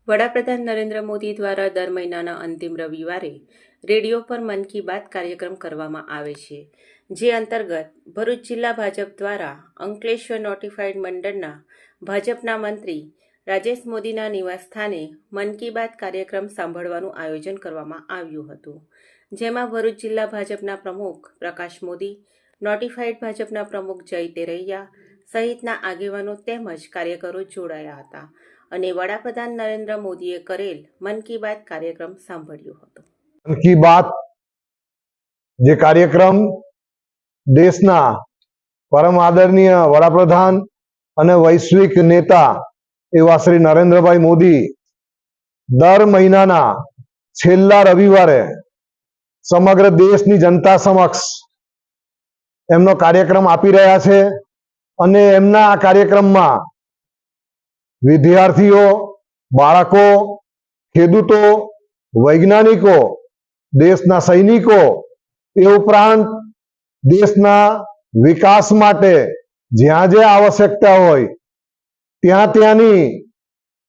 વડાપ્રધાન નરેન્દ્ર મોદી દ્વારા દર મહિનાના અંતિમ રવિવારે રેડિયો પર મન કી બાત કાર્યક્રમ કરવામાં આવે છે, જે અંતર્ગત ભરૂચ જિલ્લા ભાજપ દ્વારા અંકલેશ્વર નોટિફાઈડ મંડળના ભાજપના મંત્રી રાજેશ મોદીના નિવાસસ્થાને મન કી બાત કાર્યક્રમ સાંભળવાનું આયોજન કરવામાં આવ્યું હતું, જેમાં ભરૂચ જિલ્લા ભાજપના પ્રમુખ પ્રકાશ મોદી, નોટિફાઈડ ભાજપના પ્રમુખ જય તેરૈયા સહિતના આગેવાનો તેમજ કાર્યકરો જોડાયા હતા અને વડાપ્રધાન નરેન્દ્ર મોદીએ કરેલ મન કી બાત કાર્યક્રમ સાંભળ્યો હતો। મન કી બાત જે કાર્યક્રમ દેશના પરમ આદરણીય વડાપ્રધાન અને વૈશ્વિક નેતા એવા શ્રી નરેન્દ્રભાઈ મોદી દર મહિનાના છેલ્લા રવિવારે સમગ્ર દેશની જનતા સમક્ષ એમનો કાર્યક્રમ આપી રહ્યા છે અને એમના આ કાર્યક્રમમાં વિદ્યાર્થીઓ, બાળકો, ખેડૂતો, વૈજ્ઞાનિકો, દેશના સૈનિકો એ ઉપરાંત દેશના વિકાસ માટે જ્યાં જે આવશ્યકતા હોય ત્યાંની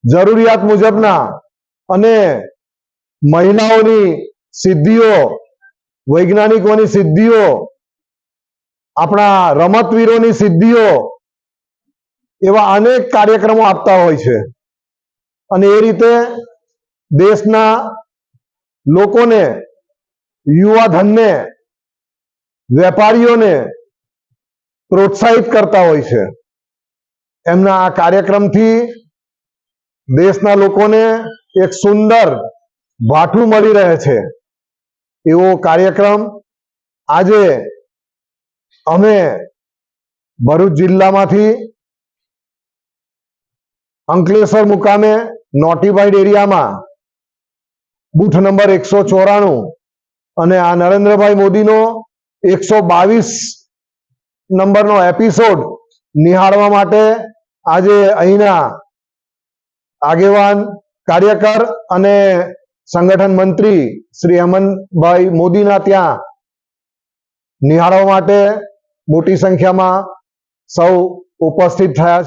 જરૂરિયાત મુજબના અને મહિલાઓની સિદ્ધિઓ, વૈજ્ઞાનિકોની સિદ્ધિઓ, આપણા રમતવીરોની સિદ્ધિઓ એવા અનેક કાર્યક્રમો આપતા હોય છે અને એ રીતે દેશના લોકોને, યુવા ધનને, વેપારીઓને પ્રોત્સાહિત કરતા હોય છે। એમના આ કાર્યક્રમથી દેશના લોકોને એક સુંદર ભાઠું મળી રહે છે। એવો કાર્યક્રમ આજે અમે ભરૂચ જિલ્લામાંથી અંકલેશ્વર મુકામે નોટિફાઈડ એરિયામાં બૂથ નંબર 194 અને આ નરેન્દ્રભાઈ મોદીનો 122 નંબરનો એપિસોડ નિહાળવા માટે આજે અહીંના આગેવાન, કાર્યકર અને સંગઠન મંત્રી શ્રી અમનભાઈ મોદીના ત્યાં નિહાળવા માટે મોટી સંખ્યામાં સૌ ઉપસ્થિત થયા છે।